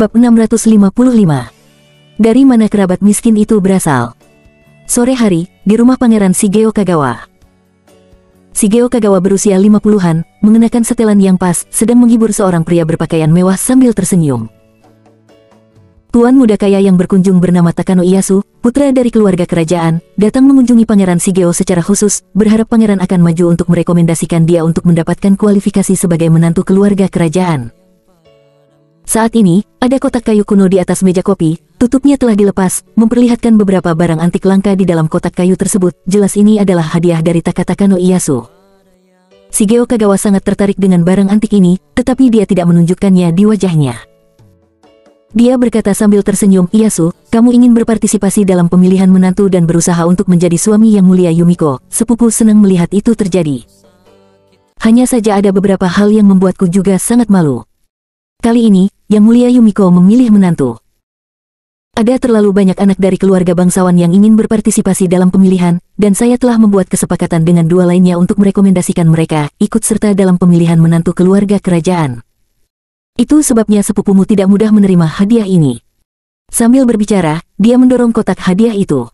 Bab 655. Dari mana kerabat miskin itu berasal? Sore hari, di rumah Pangeran Shigeo Kagawa. Shigeo Kagawa berusia 50-an, mengenakan setelan yang pas, sedang menghibur seorang pria berpakaian mewah sambil tersenyum. Tuan muda kaya yang berkunjung bernama Takano Ieyasu, putra dari keluarga kerajaan, datang mengunjungi Pangeran Shigeo secara khusus, berharap pangeran akan maju untuk merekomendasikan dia untuk mendapatkan kualifikasi sebagai menantu keluarga kerajaan. Saat ini, ada kotak kayu kuno di atas meja kopi, tutupnya telah dilepas, memperlihatkan beberapa barang antik langka di dalam kotak kayu tersebut. Jelas ini adalah hadiah dari Takano Ieyasu. Shigeo Kagawa sangat tertarik dengan barang antik ini, tetapi dia tidak menunjukkannya di wajahnya. Dia berkata sambil tersenyum, "Ieyasu, kamu ingin berpartisipasi dalam pemilihan menantu dan berusaha untuk menjadi suami yang mulia Yumiko. Sepupu senang melihat itu terjadi. Hanya saja ada beberapa hal yang membuatku juga sangat malu. Kali ini, Yang Mulia Yumiko memilih menantu. Ada terlalu banyak anak dari keluarga bangsawan yang ingin berpartisipasi dalam pemilihan, dan saya telah membuat kesepakatan dengan dua lainnya untuk merekomendasikan mereka ikut serta dalam pemilihan menantu keluarga kerajaan. Itu sebabnya sepupumu tidak mudah menerima hadiah ini." Sambil berbicara, dia mendorong kotak hadiah itu.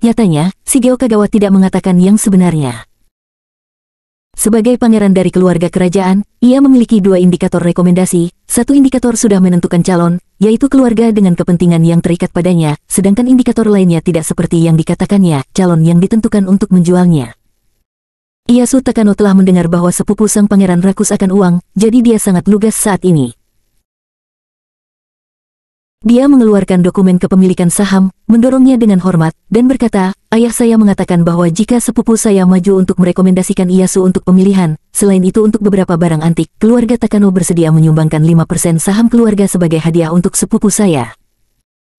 Nyatanya, Shigeo Kagawa tidak mengatakan yang sebenarnya. Sebagai pangeran dari keluarga kerajaan, ia memiliki dua indikator rekomendasi. Satu indikator sudah menentukan calon, yaitu keluarga dengan kepentingan yang terikat padanya, sedangkan indikator lainnya tidak seperti yang dikatakannya, calon yang ditentukan untuk menjualnya. Ieyasu Takano telah mendengar bahwa sepupu sang pangeran rakus akan uang, jadi dia sangat lugas saat ini. Dia mengeluarkan dokumen kepemilikan saham, mendorongnya dengan hormat, dan berkata, "Ayah saya mengatakan bahwa jika sepupu saya maju untuk merekomendasikan Ieyasu untuk pemilihan, selain itu untuk beberapa barang antik, keluarga Takano bersedia menyumbangkan 5% saham keluarga sebagai hadiah untuk sepupu saya.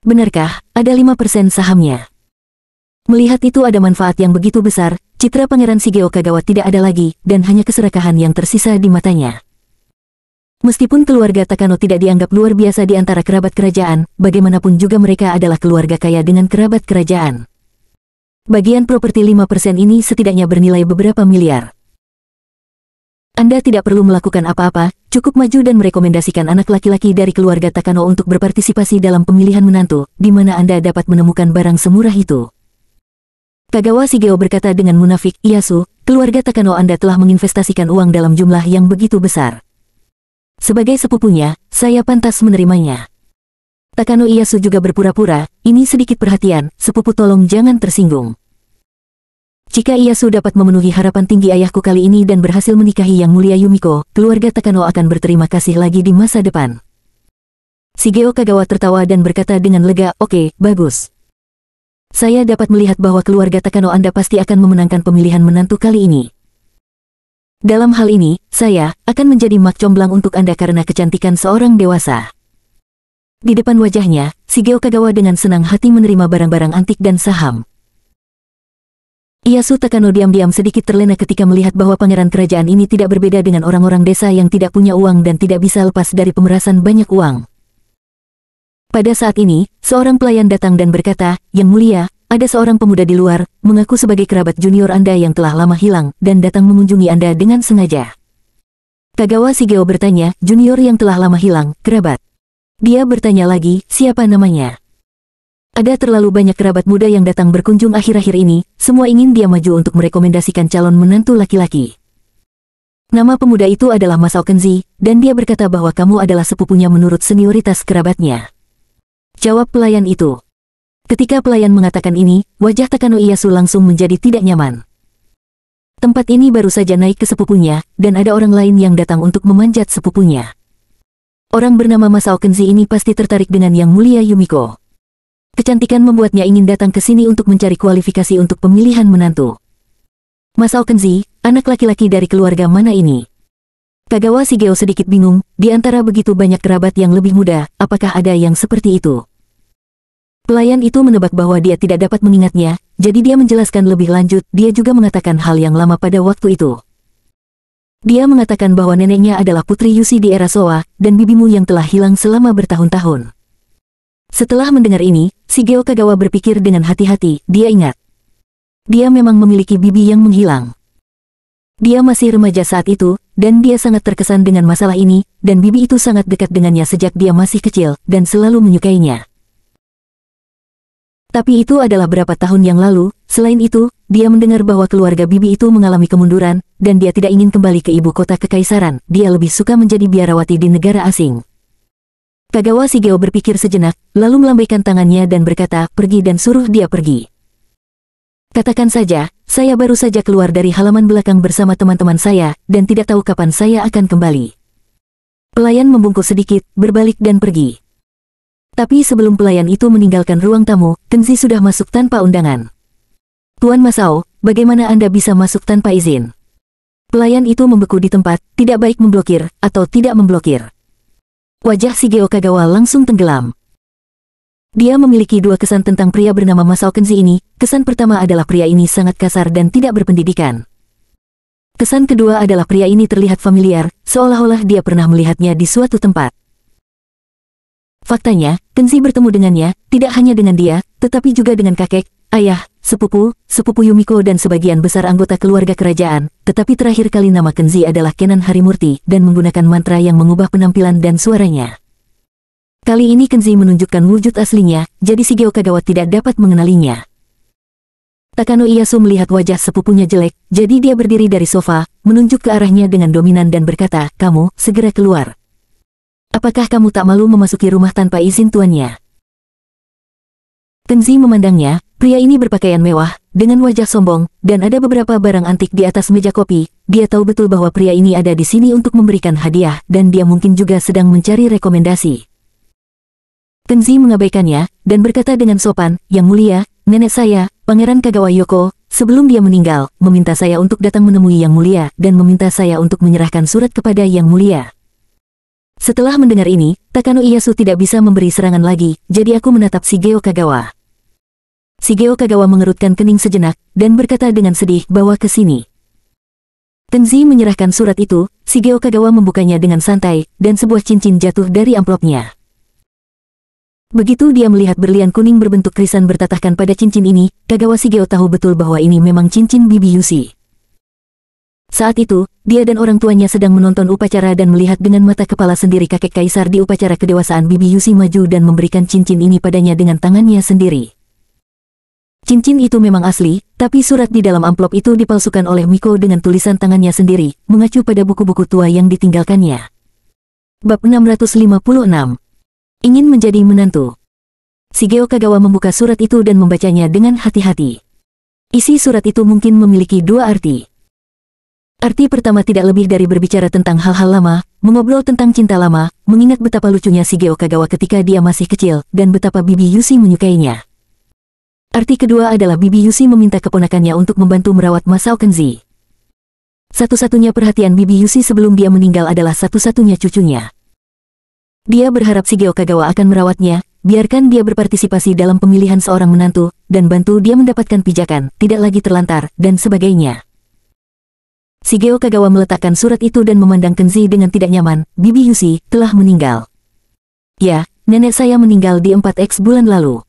Benarkah, ada 5% sahamnya?" Melihat itu ada manfaat yang begitu besar, citra Pangeran Shigeo Kagawa tidak ada lagi, dan hanya keserakahan yang tersisa di matanya. Meskipun keluarga Takano tidak dianggap luar biasa di antara kerabat kerajaan, bagaimanapun juga mereka adalah keluarga kaya dengan kerabat kerajaan. Bagian properti 5% ini setidaknya bernilai beberapa miliar. Anda tidak perlu melakukan apa-apa, cukup maju dan merekomendasikan anak laki-laki dari keluarga Takano untuk berpartisipasi dalam pemilihan menantu, di mana Anda dapat menemukan barang semurah itu. Kagawa Shigeo berkata dengan munafik, "Ieyasu, keluarga Takano Anda telah menginvestasikan uang dalam jumlah yang begitu besar. Sebagai sepupunya, saya pantas menerimanya." Takano Ieyasu juga berpura-pura, "Ini sedikit perhatian, sepupu tolong jangan tersinggung. Jika Ieyasu dapat memenuhi harapan tinggi ayahku kali ini dan berhasil menikahi Yang Mulia Yumiko, keluarga Takano akan berterima kasih lagi di masa depan." Shigeo Kagawa tertawa dan berkata dengan lega, "Oke, bagus. Saya dapat melihat bahwa keluarga Takano Anda pasti akan memenangkan pemilihan menantu kali ini. Dalam hal ini, saya akan menjadi mak comblang untuk Anda karena kecantikan seorang dewasa." Di depan wajahnya, Shigeo Kagawa dengan senang hati menerima barang-barang antik dan saham. Ieyasu Takano diam-diam sedikit terlena ketika melihat bahwa pangeran kerajaan ini tidak berbeda dengan orang-orang desa yang tidak punya uang dan tidak bisa lepas dari pemerasan banyak uang. Pada saat ini, seorang pelayan datang dan berkata, "Yang Mulia, ada seorang pemuda di luar, mengaku sebagai kerabat junior Anda yang telah lama hilang, dan datang mengunjungi Anda dengan sengaja." Kagawa Shigeo bertanya, "Junior yang telah lama hilang, kerabat?" Dia bertanya lagi, "Siapa namanya?" Ada terlalu banyak kerabat muda yang datang berkunjung akhir-akhir ini, semua ingin dia maju untuk merekomendasikan calon menantu laki-laki. Nama pemuda itu adalah Masao Kenzi, dan dia berkata bahwa kamu adalah sepupunya menurut senioritas kerabatnya. Jawab pelayan itu. Ketika pelayan mengatakan ini, wajah Takano Ieyasu langsung menjadi tidak nyaman. Tempat ini baru saja naik ke sepupunya, dan ada orang lain yang datang untuk memanjat sepupunya. Orang bernama Masao Kenzi ini pasti tertarik dengan Yang Mulia Yumiko. Kecantikan membuatnya ingin datang ke sini untuk mencari kualifikasi untuk pemilihan menantu. Masao Kenzi, anak laki-laki dari keluarga mana ini? Kagawa Shigeo sedikit bingung, di antara begitu banyak kerabat yang lebih muda, apakah ada yang seperti itu? Pelayan itu menebak bahwa dia tidak dapat mengingatnya, jadi dia menjelaskan lebih lanjut. Dia juga mengatakan hal yang lama pada waktu itu. Dia mengatakan bahwa neneknya adalah Putri Yushi di era Showa, dan bibimu yang telah hilang selama bertahun-tahun. Setelah mendengar ini, Shigeo Kagawa berpikir dengan hati-hati, dia ingat. Dia memang memiliki bibi yang menghilang. Dia masih remaja saat itu, dan dia sangat terkesan dengan masalah ini, dan bibi itu sangat dekat dengannya sejak dia masih kecil, dan selalu menyukainya. Tapi itu adalah berapa tahun yang lalu. Selain itu, dia mendengar bahwa keluarga bibi itu mengalami kemunduran, dan dia tidak ingin kembali ke ibu kota kekaisaran. Dia lebih suka menjadi biarawati di negara asing. Kagawa Shigeo berpikir sejenak, lalu melambaikan tangannya dan berkata, pergi dan suruh dia pergi. Katakan saja, saya baru saja keluar dari halaman belakang bersama teman-teman saya, dan tidak tahu kapan saya akan kembali. Pelayan membungkuk sedikit, berbalik dan pergi. Tapi sebelum pelayan itu meninggalkan ruang tamu, Kenzi sudah masuk tanpa undangan. Tuan Masao, bagaimana Anda bisa masuk tanpa izin? Pelayan itu membeku di tempat, tidak baik memblokir, atau tidak memblokir. Wajah Shigeo Kagawa langsung tenggelam. Dia memiliki dua kesan tentang pria bernama Masao Kenzi ini. Kesan pertama adalah pria ini sangat kasar dan tidak berpendidikan. Kesan kedua adalah pria ini terlihat familiar, seolah-olah dia pernah melihatnya di suatu tempat. Faktanya, Kenzi bertemu dengannya, tidak hanya dengan dia, tetapi juga dengan kakek, ayah, sepupu Yumiko dan sebagian besar anggota keluarga kerajaan, tetapi terakhir kali nama Kenzi adalah Kenan Harimurti dan menggunakan mantra yang mengubah penampilan dan suaranya. Kali ini Kenzi menunjukkan wujud aslinya, jadi Shigeo Kagawa tidak dapat mengenalinya. Takano Ieyasu melihat wajah sepupunya jelek, jadi dia berdiri dari sofa, menunjuk ke arahnya dengan dominan dan berkata, kamu, segera keluar. Apakah kamu tak malu memasuki rumah tanpa izin tuannya? Kenzi memandangnya, pria ini berpakaian mewah, dengan wajah sombong, dan ada beberapa barang antik di atas meja kopi. Dia tahu betul bahwa pria ini ada di sini untuk memberikan hadiah, dan dia mungkin juga sedang mencari rekomendasi. Kenzi mengabaikannya, dan berkata dengan sopan, Yang Mulia, nenek saya, Pangeran Kagawa Yoko, sebelum dia meninggal, meminta saya untuk datang menemui Yang Mulia, dan meminta saya untuk menyerahkan surat kepada Yang Mulia. Setelah mendengar ini, Takano Ieyasu tidak bisa memberi serangan lagi, jadi aku menatap Shigeo Kagawa. Shigeo Kagawa mengerutkan kening sejenak, dan berkata dengan sedih, bawa ke sini. Kenzi menyerahkan surat itu, Shigeo Kagawa membukanya dengan santai, dan sebuah cincin jatuh dari amplopnya. Begitu dia melihat berlian kuning berbentuk krisan bertatahkan pada cincin ini, Kagawa Shigeo tahu betul bahwa ini memang cincin Bibi Yushi. Saat itu, dia dan orang tuanya sedang menonton upacara dan melihat dengan mata kepala sendiri kakek kaisar di upacara kedewasaan Bibi Yushi maju dan memberikan cincin ini padanya dengan tangannya sendiri. Cincin itu memang asli, tapi surat di dalam amplop itu dipalsukan oleh Miko dengan tulisan tangannya sendiri, mengacu pada buku-buku tua yang ditinggalkannya. Bab 656. Ingin menjadi menantu. Shigeo Kagawa membuka surat itu dan membacanya dengan hati-hati. Isi surat itu mungkin memiliki dua arti. Arti pertama tidak lebih dari berbicara tentang hal-hal lama, mengobrol tentang cinta lama, mengingat betapa lucunya Shigeo Kagawa ketika dia masih kecil, dan betapa Bibi Yushi menyukainya. Arti kedua adalah Bibi Yushi meminta keponakannya untuk membantu merawat Masao Kenzi. Satu-satunya perhatian Bibi Yushi sebelum dia meninggal adalah satu-satunya cucunya. Dia berharap Shigeo Kagawa akan merawatnya, biarkan dia berpartisipasi dalam pemilihan seorang menantu, dan bantu dia mendapatkan pijakan, tidak lagi terlantar, dan sebagainya. Shigeo Kagawa meletakkan surat itu dan memandang Kenzi dengan tidak nyaman. Bibi Yushi telah meninggal. Ya, nenek saya meninggal di 4x bulan lalu.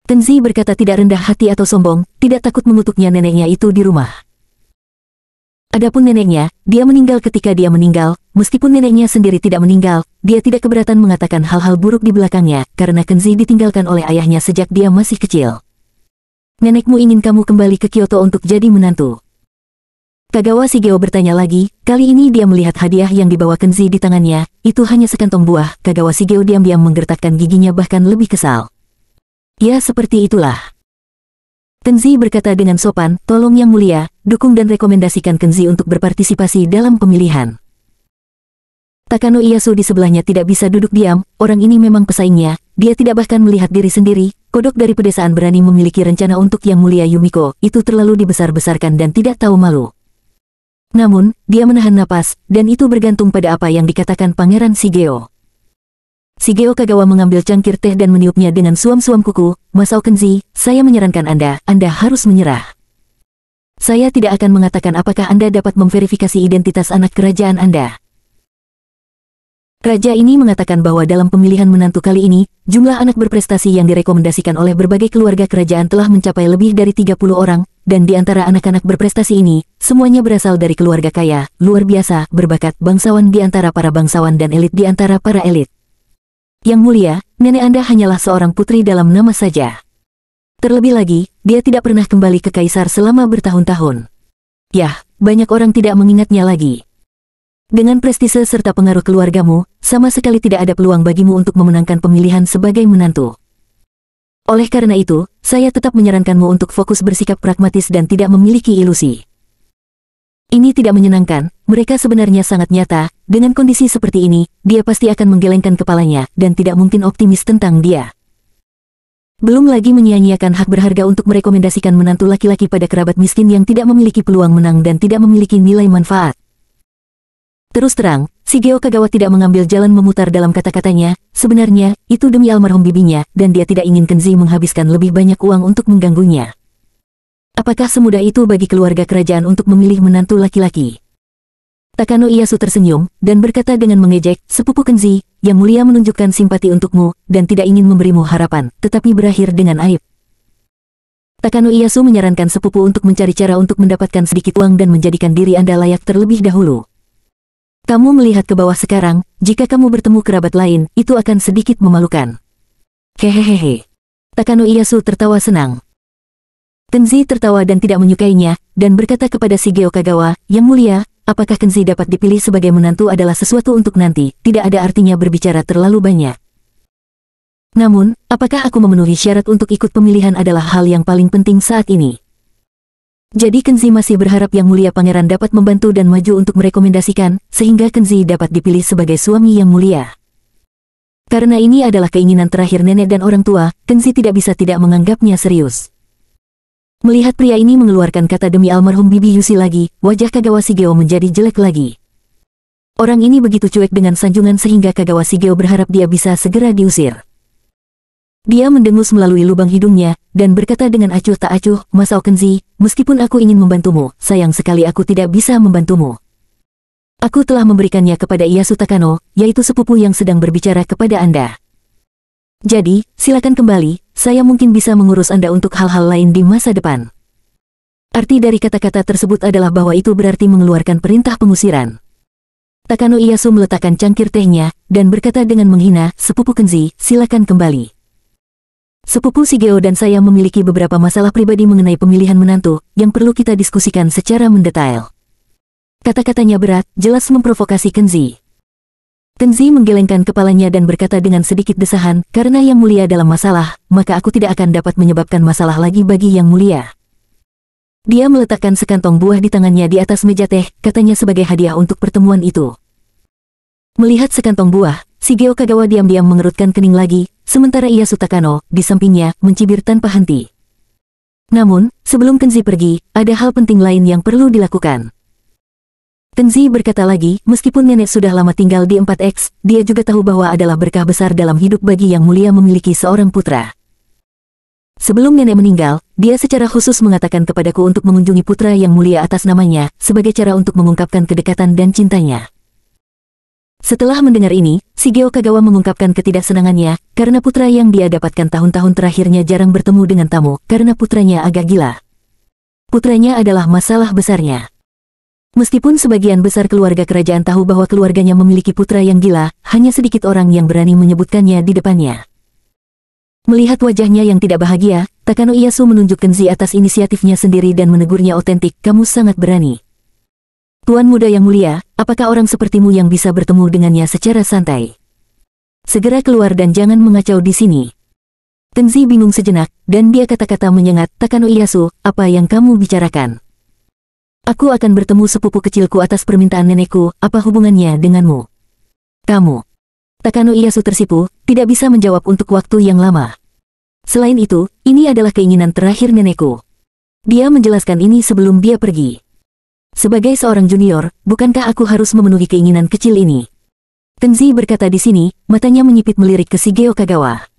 Kenzi berkata tidak rendah hati atau sombong, tidak takut mengutuknya neneknya itu di rumah. Adapun neneknya, dia meninggal ketika dia meninggal, meskipun neneknya sendiri tidak meninggal, dia tidak keberatan mengatakan hal-hal buruk di belakangnya, karena Kenzi ditinggalkan oleh ayahnya sejak dia masih kecil. Nenekmu ingin kamu kembali ke Kyoto untuk jadi menantu. Kagawa Shigeo bertanya lagi, kali ini dia melihat hadiah yang dibawa Kenzi di tangannya, itu hanya sekantong buah. Kagawa Shigeo diam-diam menggertakkan giginya bahkan lebih kesal. Ya seperti itulah. Kenzi berkata dengan sopan, tolong Yang Mulia, dukung dan rekomendasikan Kenzi untuk berpartisipasi dalam pemilihan. Takano Ieyasu di sebelahnya tidak bisa duduk diam, orang ini memang pesaingnya, dia tidak bahkan melihat diri sendiri, kodok dari pedesaan berani memiliki rencana untuk Yang Mulia Yumiko, itu terlalu dibesar-besarkan dan tidak tahu malu. Namun, dia menahan napas, dan itu bergantung pada apa yang dikatakan Pangeran Shigeo. Shigeo Kagawa mengambil cangkir teh dan meniupnya dengan suam-suam kuku. Masao Kenzi, saya menyarankan Anda harus menyerah. Saya tidak akan mengatakan apakah Anda dapat memverifikasi identitas anak kerajaan Anda. Raja ini mengatakan bahwa dalam pemilihan menantu kali ini, jumlah anak berprestasi yang direkomendasikan oleh berbagai keluarga kerajaan telah mencapai lebih dari 30 orang, dan di antara anak-anak berprestasi ini, semuanya berasal dari keluarga kaya, luar biasa, berbakat, bangsawan di antara para bangsawan dan elit di antara para elit. Yang mulia, nenek Anda hanyalah seorang putri dalam nama saja. Terlebih lagi, dia tidak pernah kembali ke kaisar selama bertahun-tahun. Yah, banyak orang tidak mengingatnya lagi. Dengan prestise serta pengaruh keluargamu, sama sekali tidak ada peluang bagimu untuk memenangkan pemilihan sebagai menantu. Oleh karena itu, saya tetap menyarankanmu untuk fokus bersikap pragmatis dan tidak memiliki ilusi. Ini tidak menyenangkan, mereka sebenarnya sangat nyata, dengan kondisi seperti ini, dia pasti akan menggelengkan kepalanya, dan tidak mungkin optimis tentang dia. Belum lagi menyia-nyiakan hak berharga untuk merekomendasikan menantu laki-laki pada kerabat miskin yang tidak memiliki peluang menang dan tidak memiliki nilai manfaat. Terus terang, Shigeo Kagawa tidak mengambil jalan memutar dalam kata-katanya, sebenarnya, itu demi almarhum bibinya, dan dia tidak ingin Kenzi menghabiskan lebih banyak uang untuk mengganggunya. Apakah semudah itu bagi keluarga kerajaan untuk memilih menantu laki-laki? Takano Ieyasu tersenyum, dan berkata dengan mengejek, sepupu Kenzi, yang mulia menunjukkan simpati untukmu, dan tidak ingin memberimu harapan, tetapi berakhir dengan aib. Takano Ieyasu menyarankan sepupu untuk mencari cara untuk mendapatkan sedikit uang dan menjadikan diri Anda layak terlebih dahulu. Kamu melihat ke bawah sekarang, jika kamu bertemu kerabat lain, itu akan sedikit memalukan. Hehehehe. Takano Ieyasu tertawa senang. Kenzi tertawa dan tidak menyukainya, dan berkata kepada Shigeo Kagawa, Yang mulia, apakah Kenzi dapat dipilih sebagai menantu adalah sesuatu untuk nanti, tidak ada artinya berbicara terlalu banyak. Namun, apakah aku memenuhi syarat untuk ikut pemilihan adalah hal yang paling penting saat ini. Jadi Kenzi masih berharap Yang Mulia Pangeran dapat membantu dan maju untuk merekomendasikan, sehingga Kenzi dapat dipilih sebagai suami Yang Mulia. Karena ini adalah keinginan terakhir nenek dan orang tua, Kenzi tidak bisa tidak menganggapnya serius. Melihat pria ini mengeluarkan kata demi almarhum Bibi Yusi lagi, wajah Kagawa Shigeo menjadi jelek lagi. Orang ini begitu cuek dengan sanjungan sehingga Kagawa Shigeo berharap dia bisa segera diusir. Dia mendengus melalui lubang hidungnya, dan berkata dengan acuh tak acuh, Masao Kenzi, meskipun aku ingin membantumu, sayang sekali aku tidak bisa membantumu. Aku telah memberikannya kepada Ieyasu Takano, yaitu sepupu yang sedang berbicara kepada Anda. Jadi, silakan kembali, saya mungkin bisa mengurus Anda untuk hal-hal lain di masa depan. Arti dari kata-kata tersebut adalah bahwa itu berarti mengeluarkan perintah pengusiran. Takano Ieyasu meletakkan cangkir tehnya, dan berkata dengan menghina, sepupu Kenzi, silakan kembali. Sepupu Shigeo dan saya memiliki beberapa masalah pribadi mengenai pemilihan menantu, yang perlu kita diskusikan secara mendetail. Kata-katanya berat, jelas memprovokasi Kenzi. Kenzi menggelengkan kepalanya dan berkata dengan sedikit desahan, karena Yang Mulia dalam masalah, maka aku tidak akan dapat menyebabkan masalah lagi bagi Yang Mulia. Dia meletakkan sekantong buah di tangannya di atas meja teh, katanya sebagai hadiah untuk pertemuan itu. Melihat sekantong buah, Shigeo Kagawa diam-diam mengerutkan kening lagi, sementara Ieyasu Takano, di sampingnya, mencibir tanpa henti. Namun, sebelum Kenzi pergi, ada hal penting lain yang perlu dilakukan. Kenzi berkata lagi, meskipun nenek sudah lama tinggal di 4X, dia juga tahu bahwa adalah berkah besar dalam hidup bagi Yang Mulia memiliki seorang putra. Sebelum nenek meninggal, dia secara khusus mengatakan kepadaku untuk mengunjungi putra Yang Mulia atas namanya, sebagai cara untuk mengungkapkan kedekatan dan cintanya. Setelah mendengar ini, Shigeo Kagawa mengungkapkan ketidaksenangannya, karena putra yang dia dapatkan tahun-tahun terakhirnya jarang bertemu dengan tamu, karena putranya agak gila. Putranya adalah masalah besarnya. Meskipun sebagian besar keluarga kerajaan tahu bahwa keluarganya memiliki putra yang gila, hanya sedikit orang yang berani menyebutkannya di depannya. Melihat wajahnya yang tidak bahagia, Takano Ieyasu menunjuk Kenzi atas inisiatifnya sendiri dan menegurnya otentik, kamu sangat berani. Tuan muda Yang Mulia, apakah orang sepertimu yang bisa bertemu dengannya secara santai? Segera keluar dan jangan mengacau di sini. Kenzi bingung sejenak, dan dia kata-kata menyengat, Takano Ieyasu, apa yang kamu bicarakan? Aku akan bertemu sepupu kecilku atas permintaan nenekku, apa hubungannya denganmu? Kamu. Takano Ieyasu tersipu, tidak bisa menjawab untuk waktu yang lama. Selain itu, ini adalah keinginan terakhir nenekku. Dia menjelaskan ini sebelum dia pergi. Sebagai seorang junior, bukankah aku harus memenuhi keinginan kecil ini? Kenzi berkata di sini, matanya menyipit melirik ke Shigeo Kagawa.